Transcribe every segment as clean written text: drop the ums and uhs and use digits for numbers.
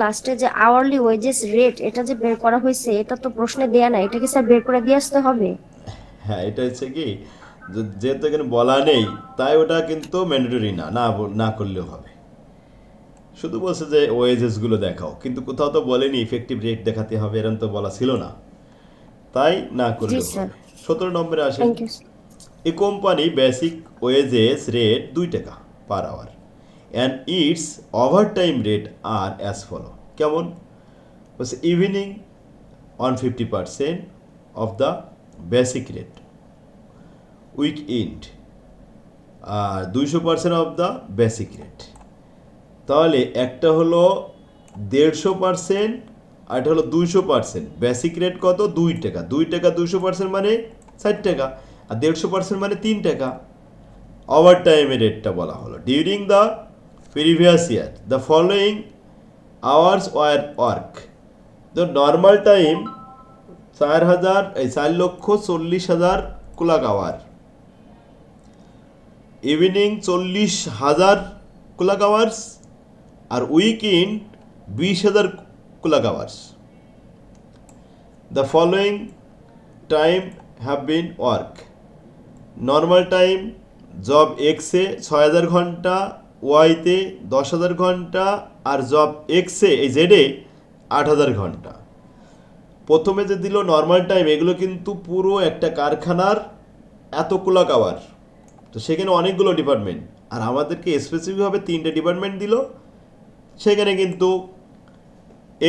লাস্টে যে hourly wages rate এটা যে বের করা হয়েছে এটা তো প্রশ্নে দেয়া না, এটা কি স্যার বের করে দিয়ে আসতে হবে? হ্যাঁ, এটা হচ্ছে কি, যেহেতু এখানে বলা নেই, তাই ওটা কিন্তু ম্যান্ডেটরি না, না করলেও হবে। শুধু বলছে যে ওয়েজেসগুলো দেখাও, কিন্তু কোথাও তো বলেনি ইফেক্টিভ রেট দেখাতে হবে, এরকম তো বলা ছিল না, তাই না জি করলেও স্যার। হবে। 17 নম্বরে আসেন। Thank you. A company basic wages rate 2 টাকা per hour and its overtime rate are as follow. কেমন? বলছে evening on 50% of the basic rate, weekend আর 200% অফ দ্য বেসিক রেট। তাহলে একটা হলো 150%, আর এটা হলো 200%। বেসিক রেট কত? 2 টাকা। 2 টাকা 200% মানে 60 টাকা, আর 150% মানে 3 টাকা। ওভার টাইমের রেটটা বলা হলো during the previous year the following hours were work. তো নর্মাল টাইম 4,40,000 কুলাক আওয়ার, ইভিনিং 40,000 কুলাক আওয়ার্স, আর উইকেন্ড 20,000 কুলাক hours. The following time have been work. Normal time job এক্সে 6,000 ঘন্টা, ওয়াইতে 10,000 ঘন্টা, আর জব এক্সে এই জেডে 8,000 ঘন্টা। প্রথমে যে দিল নর্মাল টাইম, এগুলো কিন্তু পুরো একটা কারখানার এত কুলাক আওয়ার, তো সেখানে অনেকগুলো ডিপার্টমেন্ট, আর আমাদেরকে স্পেসিফিকভাবে 3টে ডিপার্টমেন্ট দিল। সেখানে কিন্তু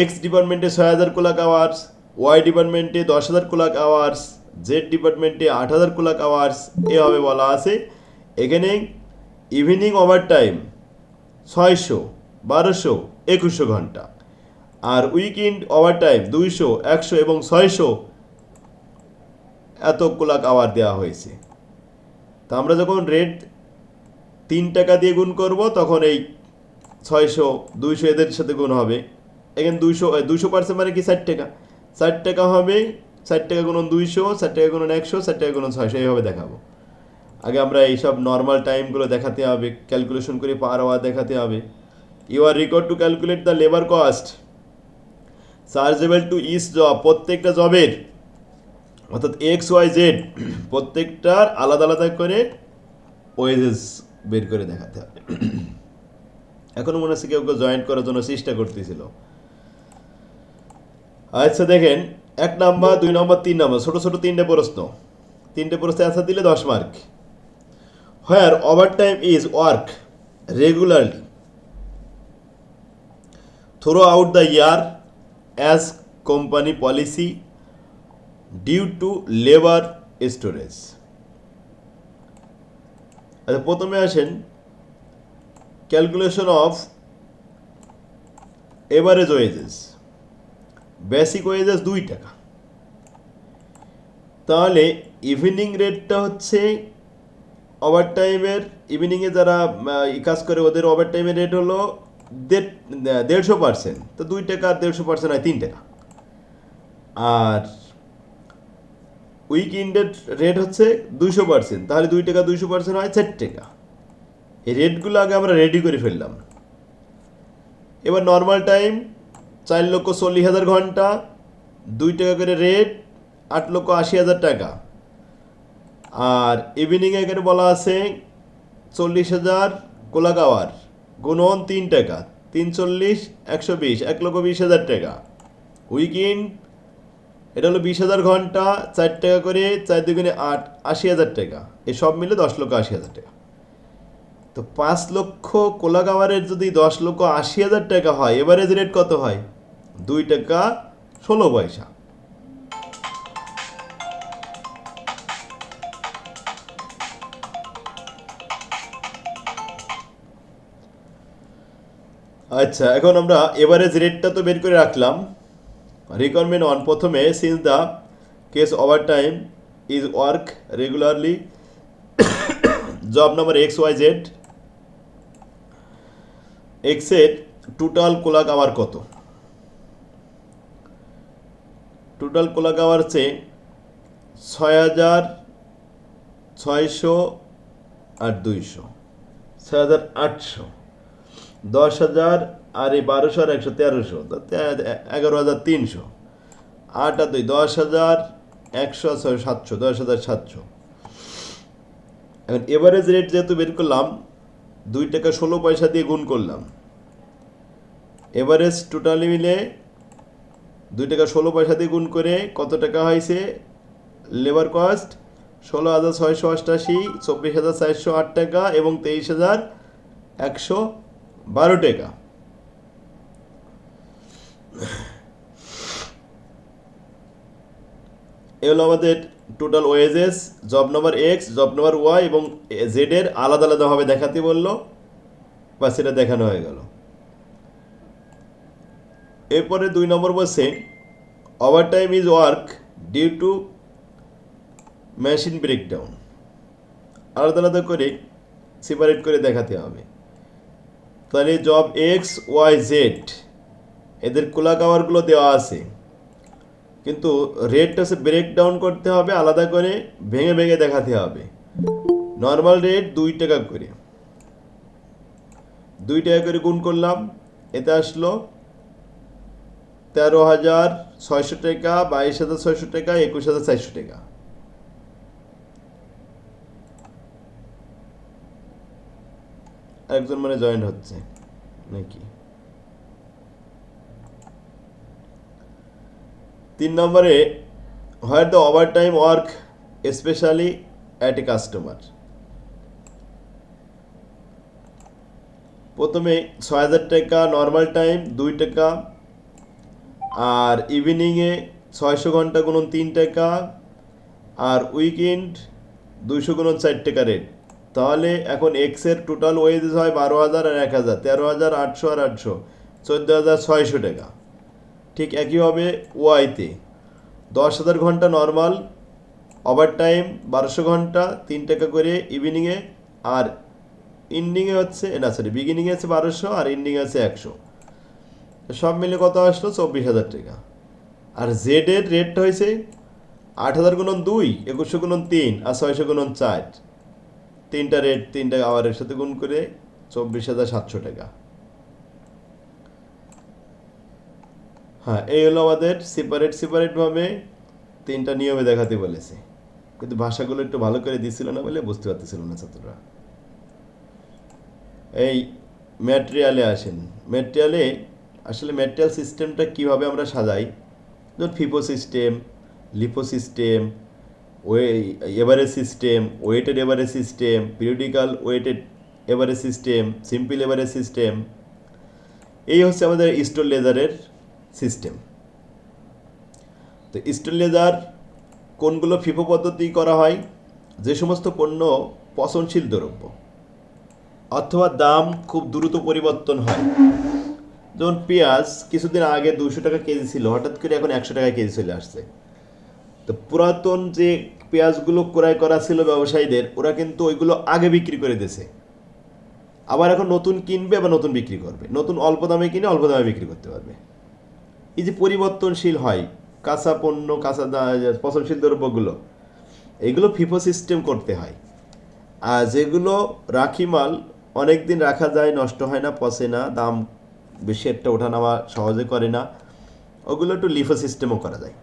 এক্স ডিপার্টমেন্টে 6,000 কুলাক আওয়ার্স, ওয়াই ডিপার্টমেন্টে 10,000 কুলাক আওয়ার্স, জেড ডিপার্টমেন্টে 8,000 কুলাক আওয়ার্স, এভাবে বলা আছে। এখানে ইভিনিং ওভার টাইম 600, 1200, 2,100 ঘন্টা, আর উইকেন্ড ওভার টাইম 200, 100 এবং 600 এত কুলাক আওয়ার দেওয়া হয়েছে। তা আমরা যখন রেট 3 টাকা দিয়ে গুণ করব, তখন এই 600, 200 এদের সাথে গুণ হবে। এখানে 200% মানে কি 60 টাকা। 60 টাকা হবে, 60 টাকা গুণন 200, 60 টাকা গুণন 100, 60 টাকা গুণন 600, এইভাবে দেখাবো। আগে আমরা এইসব নর্মাল টাইমগুলো দেখাতে হবে, ক্যালকুলেশন করে পার আওয়ার দেখাতে হবে। You are required to calculate the labour cost chargeable to each job. প্রত্যেকটা জবের, অর্থাৎ এক্স ওয়াই জেড, প্রত্যেকটার আলাদা আলাদা করে ওয়েজেস বের করে দেখাতে হবে। এখনো মনে হচ্ছে কেউ কেউ জয়েন্ট করার জন্য চেষ্টা করতেছিল। আচ্ছা দেখেন, 1 নম্বর, 2 নম্বর, 3 নম্বর, ছোট ছোট 3টে প্রশ্ন। 3টে প্রশ্ন অ্যান্সার দিলে 10 mark. Where overtime is work regularly throughout the year as company policy due to labour storage. আচ্ছা, প্রথমে আসেন calculation of average wages. Basic wages 2 টাকা, তাহলে ইভিনিং রেটটা হচ্ছে ওভার টাইমের, ইভিনিংয়ে যারা কাজ করে ওদের ওভার টাইমের রেট হলো 150%। তো 2 টাকা আর 150% হয় 3 টাকা। আর উইকেন্ডের রেট হচ্ছে 200%, তাহলে 2 টাকা 200% হয় 4 টাকা। এই রেটগুলো আগে আমরা রেডি করে ফেললাম। এবার নর্মাল টাইম 4,40,000 ঘন্টা, 2 টাকা করে রেট, 8,80,000 টাকা। আর ইভিনিংয়ে এখানে বলা আছে 40,000 কোলাক আওয়ার গুণন 3 টাকা, 340, 120, 1,20,000 টাকা। উইকেন্ড এটা হলো 20,000 ঘন্টা, 4 টাকা করে, 4 2 গুণে 8, 80,000 টাকা। এই সব মিলে 10,80,000 টাকা। তো 5 লক্ষ কোলাক আওয়ারের যদি 10,80,000 টাকা হয়, এভারেজ রেট কত হয়? 2 টাকা 16 পয়সা। আচ্ছা, এখন আমরা এভারেজ রেটটা তো বের করে রাখলাম। রিকোয়ারমেন্ট অন, প্রথমে since the case overtime is work regularly, job number X Y Z, এক্সের টোটাল কোলাক আওয়ার কত? টোটাল কোলাক আওয়ার হচ্ছে 6,600 আর 200, 6,800, 10,000 আর এই 1200 আর 100 1300, 11,300, 8 আর 2 10,100, 700, 10,700। এখন এভারেজ রেট যেহেতু বের করলাম, 2 টাকা 16 পয়সা দিয়ে গুণ করলাম। এভারেজ টোটালি মিলে 2 টাকা 16 পয়সা দিয়ে গুণ করে কত টাকা হয়েছে? লেবার কস্ট 16,688, 24,408 টাকা এবং 23,112 টাকা। এ হলো আমাদের total wages. Job number X, job number Y এবং জেড এর আলাদা আলাদাভাবে দেখাতে বললো, বা সেটা দেখানো হয়ে গেল। এরপরে 2 নম্বর বলছে overtime is work due to machine breakdown. আলাদা আলাদা করে সেপারেট করে দেখাতে হবে। তাহলে জব এক্স ওয়াই জেড এদের কোলা কাওয়ারগুলো দেওয়া আছে, কিন্তু রেটটা হচ্ছে ব্রেকডাউন করতে হবে, আলাদা করে ভেঙে ভেঙে দেখাতে হবে। নর্মাল রেট 2 টাকা করে, 2 টাকা করে গুণ করলাম, এতে আসলো 13,600 টাকা, 22,600 টাকা, 21,400 টাকা। একজন মানে জয়েন্ট হচ্ছে নাকি? 3 নম্বরে where the over time work specially at a customer. প্রথমে 6,000 টাকা নর্মাল টাইম, 2 টাকা, আর ইভিনিংয়ে 600 ঘন্টা গুণন 3 টাকা, আর উইকেন্ড 200 গুণন 4 টাকা রেট। তাহলে এখন এক্সের টোটাল ওয়েজেস হয় 12,000 আর 1,000, 13,800 আর 800, 14,600 টাকা। ঠিক একইভাবে ওয়াইতে 10,000 ঘন্টা নর্মাল, ওভার টাইম 1200 ঘন্টা, 3 টাকা করে ইভিনিংয়ে, আর ইন্ডিংয়ে হচ্ছে বিগিনিংয়ে আছে 1200 আর ইন্ডিংয়ে আছে 100। সব মিলে কত আসলো? 24,000 টাকা। আর জেড এর রেটটা হয়েছে 8,000 গুণন 2, 2100 গুণন 3 আর 600 গুণন 4। 3টা রেট 3টা আওয়ারের সাথে গুণ করে 24,700 টাকা। হ্যাঁ, এই হলো আমাদের সেপারেটভাবে 3টা নিয়মে দেখাতে বলেছে, কিন্তু ভাষাগুলো একটু ভালো করে দিছিল না বলে বুঝতে পারতেছিল না ছাত্ররা। এই ম্যাটেরিয়ালে আসেন। ম্যাটেরিয়ালে আসলে ম্যাটেরিয়াল সিস্টেমটা কিভাবে আমরা সাজাই, যেমন FIFO system, LIFO system, average system, weighted average system, periodical weighted average system, simple average system. এই হচ্ছে আমাদের স্টোর লেজারের সিস্টেম। তো স্টোর লেজার কোনগুলো ফিফো পদ্ধতি করা হয়? যে সমস্ত পণ্য পচনশীল দ্রব্য অথবা দাম খুব দ্রুত পরিবর্তন হয়, যেমন পেঁয়াজ কিছুদিন আগে 200 টাকা কেজি ছিল, হঠাৎ করে এখন 100 টাকা কেজি চলে আসছে। তো পুরাতন যে পেঁয়াজগুলো ক্রয় করা ছিল ব্যবসায়ীদের, ওরা কিন্তু ওইগুলো আগে বিক্রি করে দিয়েছে, আবার এখন নতুন কিনবে বা নতুন বিক্রি করবে, নতুন অল্প দামে কিনে অল্প দামে বিক্রি করতে পারবে। এই যে পরিবর্তনশীল হয় কাঁচা পণ্য, পচনশীল দ্রব্যগুলো, এইগুলো ফিফো সিস্টেম করতে হয়। আর যেগুলো রাখি মাল অনেক দিন রাখা যায়, নষ্ট হয় না, পচে না, দাম বেশি একটা ওঠানামা সহজে করে না, ওগুলো একটু লিফো সিস্টেমও করা যায়।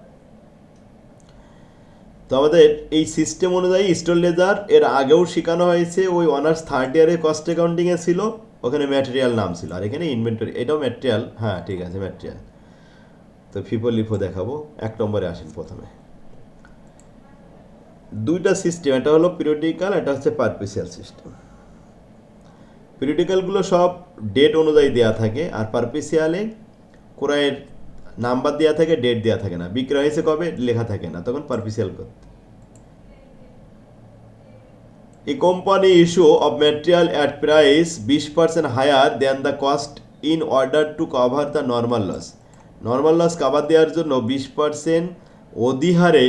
তো আমাদের এই সিস্টেম অনুযায়ী স্টোর লেজার এর আগেও শেখানো হয়েছে, ওই অনার্স 3rd ইয়ারে কস্ট অ্যাকাউন্টিংয়ে ছিল, ওখানে ম্যাটেরিয়াল নাম ছিল, আর এখানে ইনভেন্টরি, এটাও ম্যাটেরিয়াল। হ্যাঁ ঠিক আছে, ম্যাটেরিয়াল। তো ফিফো লিফো দেখাবো। 1 নম্বরে আসেন। প্রথমে 2টা সিস্টেম, এটা হলো পিরিয়ডিক্যাল, এটা হচ্ছে পারপিসিয়াল সিস্টেম। পিরিয়ডিক্যালগুলো সব ডেট অনুযায়ী দেওয়া থাকে, আর পারপিসিয়ালে ক্রয়ের নাম্বার দেওয়া থাকে, ডেট দেওয়া থাকে না, বিক্রয় হয়েছে কবে লেখা থাকে না, তখন পারপিসিয়াল করতে। A company issue of material at price 20% higher than the cost in order to cover the normal loss. Normal loss cover দেওয়ার জন্য 20% অধিহারে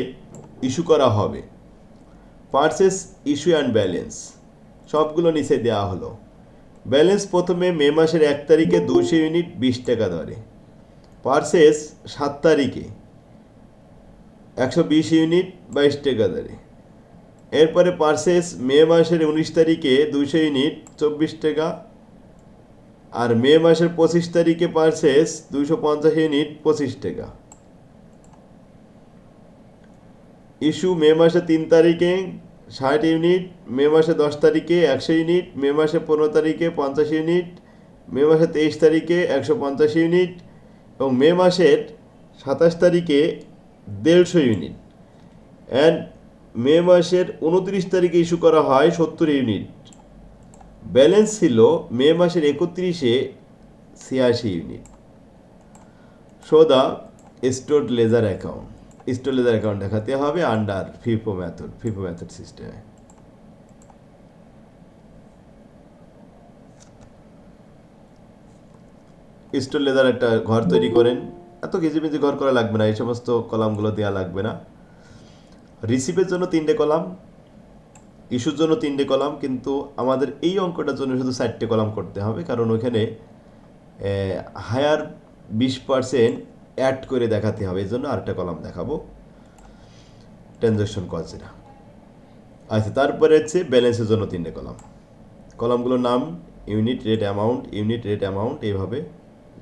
ইস্যু করা হবে। পারচেস ইস্যু অ্যান্ড ব্যালেন্স সবগুলো নিচে দেওয়া হলো। ব্যালেন্স প্রথমে মে মাসের 1 তারিখে 200 ইউনিট 20 টাকা দরে, পারচেস 7 তারিখে 120 ইউনিট 22 টাকা দরে। এরপরে পারচেস মে মাসের 19 তারিখে 200 ইউনিট 24 টাকা আর মে মাসের 25 তারিখে পারচেস 250 ইউনিট 25 টাকা। ইস্যু মে মাসে 3 তারিখে 60 ইউনিট, মে মাসে 10 তারিখে 100 ইউনিট, মে মাসে 15 তারিখে 50 ইউনিট, মে মাসে 23 তারিখে 150 ইউনিট এবং মে মাসের 27 তারিখে 150 ইউনিট। অ্যান্ড মে মাসের 29 তারিখে ইস্যু করা হয় 70 ইউনিট। ব্যালেন্স ছিল মে মাসের 31-এ 86 unit. Show the stored laser account. Store laser account দেখাতে হবে আন্ডার ফিফো মেথড সিস্টেমে। স্টোর লেজার একটা ঘর তৈরি করেন, এত কিচিমিচি ঘর করা লাগবে না, এই সমস্ত কলামগুলো দেওয়া লাগবে না। রিসিভের জন্য 3টে কলাম, ইস্যুর জন্য 3টে কলাম, কিন্তু আমাদের এই অঙ্কটার জন্য শুধু 4টে কলাম করতে হবে, কারণ ওইখানে হায়ার 20% অ্যাড করে দেখাতে হবে, এই জন্য আরেকটা কলাম দেখাবো ট্রানজ্যাকশন কস্ট। আচ্ছা, তারপরে হচ্ছে ব্যালেন্সের জন্য 3টে কলাম। কলামগুলোর নাম ইউনিট রেট অ্যামাউন্ট এইভাবে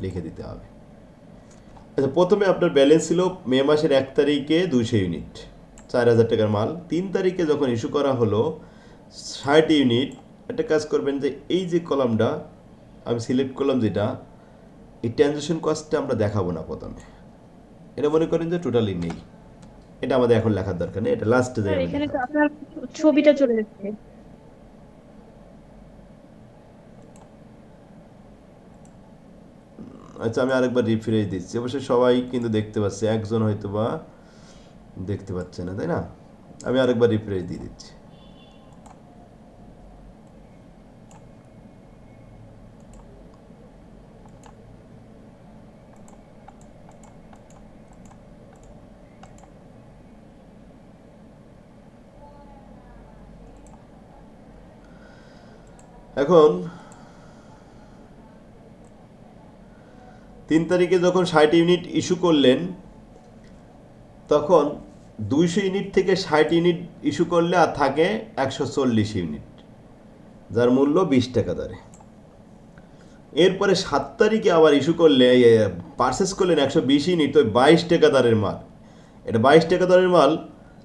লিখে দিতে হবে। আচ্ছা, প্রথমে আপনার ব্যালেন্স ছিল মে মাসের 1 তারিখে 200 ইউনিট, 4000 টাকার মাল। 3 তারিখে যখন ইস্যু করা হলো 60 ইউনিট, একটা কাজ করবেন যে এই যে কলামটা আমি সিলেক্ট করলাম, যেটা এই ট্রানজ্যাকশন কস্টটা আমরা দেখাবো না প্রথমে, এটা মনে করেন যে টোটালি নেই, এটা আমাদের এখন লেখার দরকার নেই, এটা লাস্টে যাই স্যার আমি এখানে তো দেখাবো। আপনার ছবিটা চলে যাচ্ছে। আচ্ছা, আমি আরেকবার রিফ্রেশ দিচ্ছি, অবশ্যই সবাই কিন্তু দেখতে পাচ্ছে, একজন হয়তো বা দেখতে পাচ্ছে না, তাই না? আমি আরেকবার রিফ্রেশ দিয়ে দিচ্ছি। এখন 3 তারিখে যখন 60 ইউনিট ইস্যু করলেন, তখন 200 ইউনিট থেকে 60 ইউনিট ইস্যু করলে আর থাকে 140 ইউনিট, যার মূল্য 20 টাকা দরে। এরপরে 7 তারিখে আবার ইস্যু করলে পারচেস করলেন 120 ইউনিট, তো 22 টাকা দরের মাল। এটা 22 টাকা দরের মাল,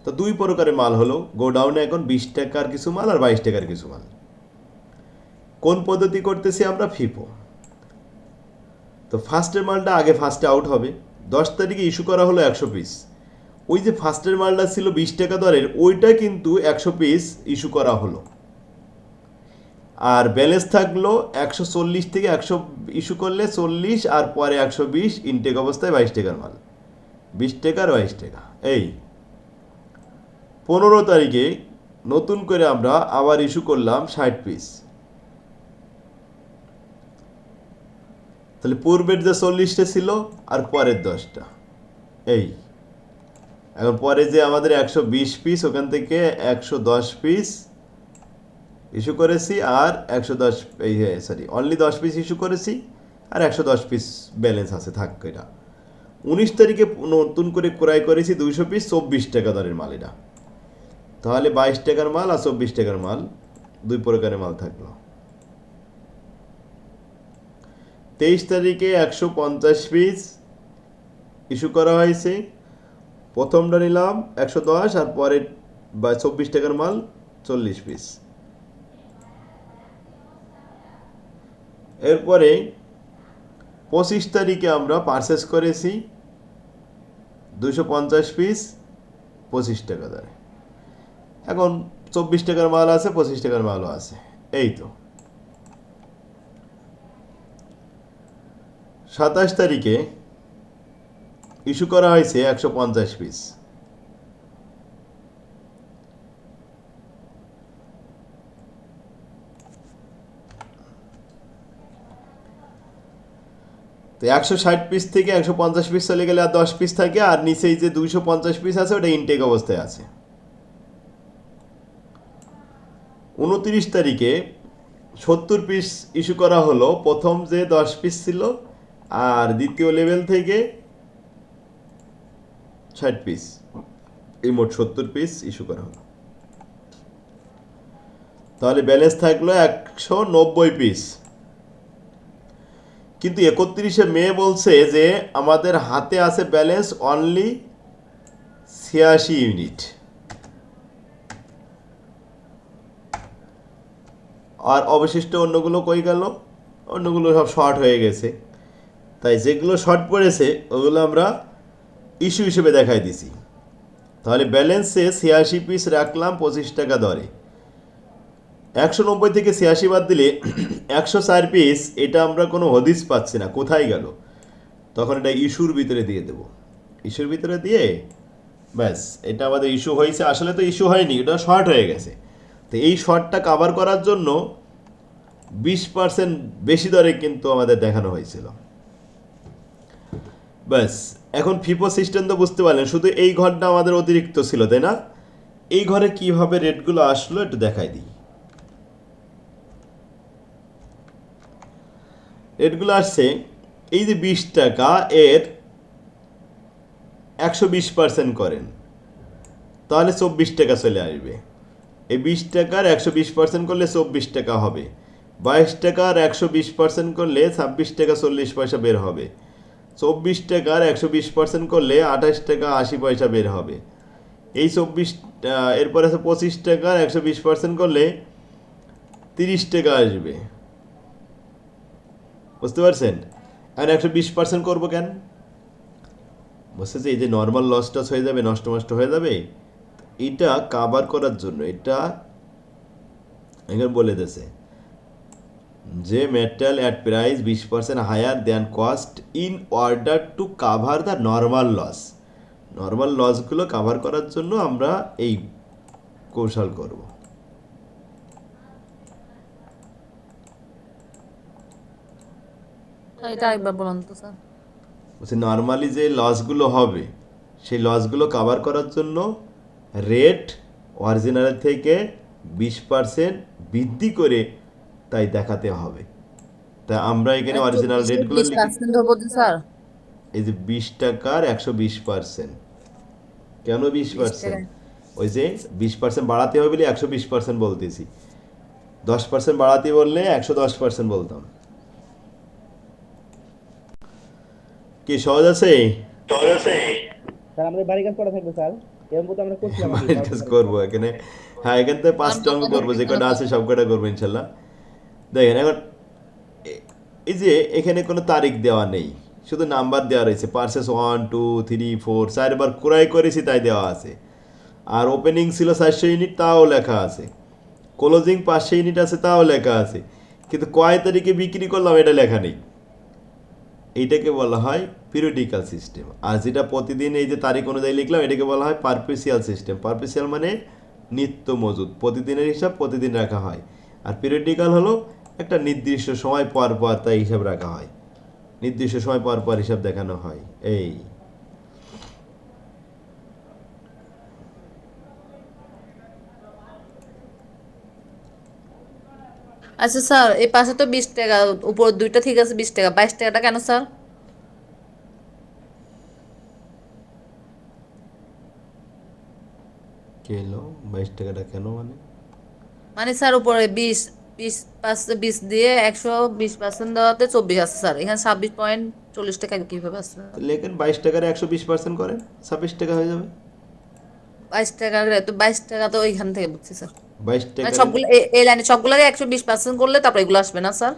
তো দুই প্রকারের মাল হলো গোডাউনে এখন 20 টাকার কিছু মাল আর 22 টাকার কিছু মাল। কোন পদ্ধতি করতেছি আমরা? ফিফো। তো ফার্স্টের মালটা আগে ফার্স্টে আউট হবে। 10 তারিখে ইস্যু করা হলো 100 পিস, ওই যে ফার্স্টের মালটা ছিল 20 টাকা দরের, ওইটা কিন্তু 100 পিস ইস্যু করা হলো, আর ব্যালেন্স থাকলো 140 থেকে 100 ইস্যু করলে 40, আর পরে 120 ইনটেক অবস্থায় 22 টাকার মাল, 20 টাকা আর 22 টাকা। এই 15 তারিখে নতুন করে আমরা আবার ইস্যু করলাম 60 পিস, তাহলে পূর্বের যে 40টা ছিল আর পরের 10টা, এই এখন পরে যে আমাদের 120 পিস, ওখান থেকে 110 পিস ইস্যু করেছি, আর 110 অনলি 10 পিস ইস্যু করেছি, আর 110 পিস ব্যালেন্স আছে, থাক এটা। 19 তারিখে নতুন করে ক্রয় করেছি 200 পিস, 24 টাকা দরের মাল এটা, তাহলে 22 টাকার মাল আর 24 টাকার মাল, দুই প্রকারের মাল থাকলো। 23 তারিখে 150 পিস ইস্যু করা হয়েছে, প্রথমটা নিলাম 110, আর পরে 24 টাকার মাল 40 পিস। এরপরে 25 তারিখে আমরা পারচেস করেছি 250 পিস 25 টাকা দরে, এখন 24 টাকার মাল আছে, 25 টাকার মালও আছে, এই তো। 27 তারিখে ইস্যু করা হয়েছে 150 পিস, তো 160 পিস থেকে 150 পিস চলে গেলে আর 10 পিস থাকে, আর নিচেই যে 250 পিস আছে ওটা ইনটেক অবস্থায় আছে। 29 তারিখে 70 পিস ইস্যু করা হলো, প্রথম যে 10 পিস ছিল আর দ্বিতীয় লেভেল থেকে 60 পিস, এই মোট 70 পিস ইস্যু করা হলো, তাহলে ব্যালেন্স থাকলো 190 পিস। কিন্তু 31শে মে বলছে যে আমাদের হাতে আছে ব্যালেন্স অনলি 86 ইউনিট, আর অবশিষ্ট অন্যগুলো কই গেল? অন্যগুলো সব শর্ট হয়ে গেছে। তাই যেগুলো শর্ট পড়েছে ওগুলো আমরা ইস্যু হিসেবে দেখাই দিছি। তাহলে ব্যালেন্সে 86 পিস রাখলাম 25 টাকা দরে। 190 থেকে 86 বাদ দিলে 104 পিস, এটা আমরা কোনো হদিস পাচ্ছি না, কোথায় গেল? তখন এটা ইস্যুর ভিতরে দিয়ে দেব। ইস্যুর ভিতরে দিয়ে ব্যাস, এটা আমাদের ইস্যু হয়েছে। আসলে তো ইস্যু হয়নি, এটা শর্ট হয়ে গেছে। তো এই শর্টটা কাভার করার জন্য 20% বেশি দরে কিন্তু আমাদের দেখানো হয়েছিল। ব্যাস, এখন ফিফো সিস্টেম তো বুঝতে পারলেন, শুধু এই ঘরটা আমাদের অতিরিক্ত ছিল, তাই না? এই ঘরে কিভাবে রেটগুলো আসলো একটু দেখাই দিই। রেটগুলো আসছে এই যে 20 টাকা, এর 120% করেন তাহলে 24 টাকা চলে আসবে। এই 20 টাকার 120% করলে 24 টাকা হবে। 22 টাকার 120% করলে 26 টাকা 40 পয়সা বের হবে। 24 টাকার 120% করলে 28 টাকা 80 পয়সা বের হবে। এই 24, এরপর আছে 25 টাকার 120% করলে 30 টাকা আসবে। বুঝতে পারছেন? আর 120% করবো কেন? বুঝতে যে এই যে নর্মাল লস টস হয়ে যাবে, নষ্ট নষ্ট হয়ে যাবে, এটা কাভার করার জন্য। এটা এখানে বলে দিয়েছে যে metal at price 20% higher than cost in order to cover the normal loss. Normal লসগুলো কাভার করার জন্য আমরা এই কৌশল করব। এটা একবার বলুন তো স্যার। বলছি নর্মালি যে লসগুলো হবে সেই লসগুলো কাভার করার জন্য রেট অরিজিনালের থেকে 20% বৃদ্ধি করে তাই দেখাতে হবে। তা আমরা এখানে অরিজিনাল রেটগুলো লিখি। 20% হবো তো স্যার? এই যে 20 টাকার 120%। কেন 20 20%? টাকা। ওই যে 20% বাড়াতে হবে বলে 120% বলতেছি। 10% বাড়াতে বললে 110% বলতাম। কি সহজ আছে? স্যার আমাদের বাড়ি কাজ করা থাকবে স্যার, এরকম তো আমরা করছিলাম আগে বাড়ির কাজ করবো এখানে। হ্যাঁ, এখান থেকে 5টা অঙ্ক করবো, যে কটা আছে সব কটা করবো ইনশাল্লাহ। দেখেন এখন এই যে এখানে কোনো তারিখ দেওয়া নেই, শুধু নাম্বার দেওয়া রয়েছে। পার্সেস 1 2 3 4 4বার ক্রয় করেছি তাই দেওয়া আছে। আর ওপেনিং ছিল 400 ইউনিট, তাও লেখা আছে। ক্লোজিং 500 ইউনিট আছে, তাও লেখা আছে। কিন্তু কয় তারিখে বিক্রি করলাম এটা লেখা নেই। এইটাকে বলা হয় পিরিয়ডিক্যাল সিস্টেম। আর যেটা প্রতিদিন এই যে তারিখ অনুযায়ী লিখলাম এটাকে বলা হয় পারপেসিয়াল সিস্টেম। পারপেসিয়াল মানে নিত্য মজুদ, প্রতিদিনের হিসাব প্রতিদিন রাখা হয়। আর পিরিয়ডিক্যাল হলো একটা নির্দিষ্ট সময় পর পর তাই হিসাব রাখা হয়, নির্দিষ্ট সময় পর পর হিসাব দেখানো হয়। এই আচ্ছা স্যার, এই পাশে তো 20 টাকা, উপর দুইটা ঠিক আছে 20 টাকা, 22 টাকাটা কেন স্যার? কে এলো? 22 টাকাটা কেন মানে? মানে স্যার উপরে 20 দিয়ে 120% দেওয়াতে 24 আছে স্যার, এখানে 26.40 টাকা কিভাবে আছে? লেখেন 22 টাকার 120% করেন, 26 টাকা হয়ে যাবে। 22 টাকা তো 22 টাকা তো ওইখান থেকে বুঝছি স্যার। 22 মানে টাকার সবগুলো এই লাইনে সবগুলোকে 120% করলে তারপর এগুলো আসবে না স্যার?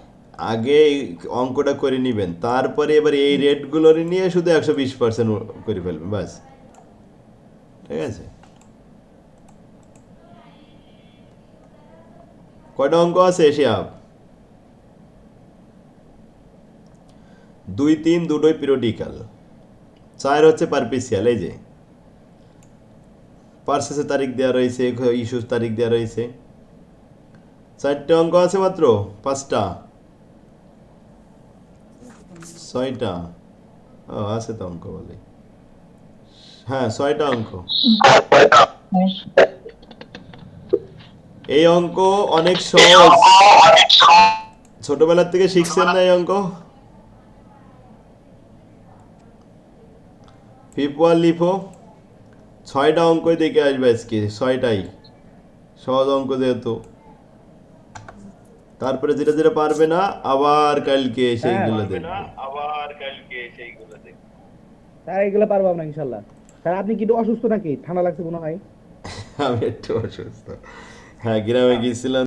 আগে এই অঙ্কটা করে নিবেন, তারপরে এবার এই রেটগুলোর নিয়ে শুধু 120% করে ফেলবেন, বাস। ঠিক আছে? কয়টা অঙ্ক আছে এশিয়াব? 2 3 দুটোই পিরিয়ডিক্যাল, 4 হচ্ছে পারপিসিয়াল। এই যে পার্সেসের তারিখ দেওয়া রয়েছে, ইস্যুর তারিখ দেওয়া রয়েছে। 4টে অঙ্ক আছে মাত্র, 5টা 6টা, ও আছে তো অঙ্ক বলে। হ্যাঁ 6টা অঙ্ক। এই অঙ্ক অনেক সহজ, ছোটবেলার থেকে শিখছেন না এই অঙ্ক? ফিফো আর লিফো 6টা অঙ্কই দেখে আসবে আজকে, 6টাই সহজ অঙ্ক যেহেতু। তারপরে যেটা যেটা পারবে না আবার কালকে সেইগুলো হ্যাঁ। দেখবে। স্যার এগুলো পারবো আমরা ইনশাল্লাহ। স্যার আপনি কি একটু অসুস্থ নাকি? ঠান্ডা লাগছে মনে হয়। আমি একটু অসুস্থ। হ্যাঁ, গ্রামে গিয়েছিলাম।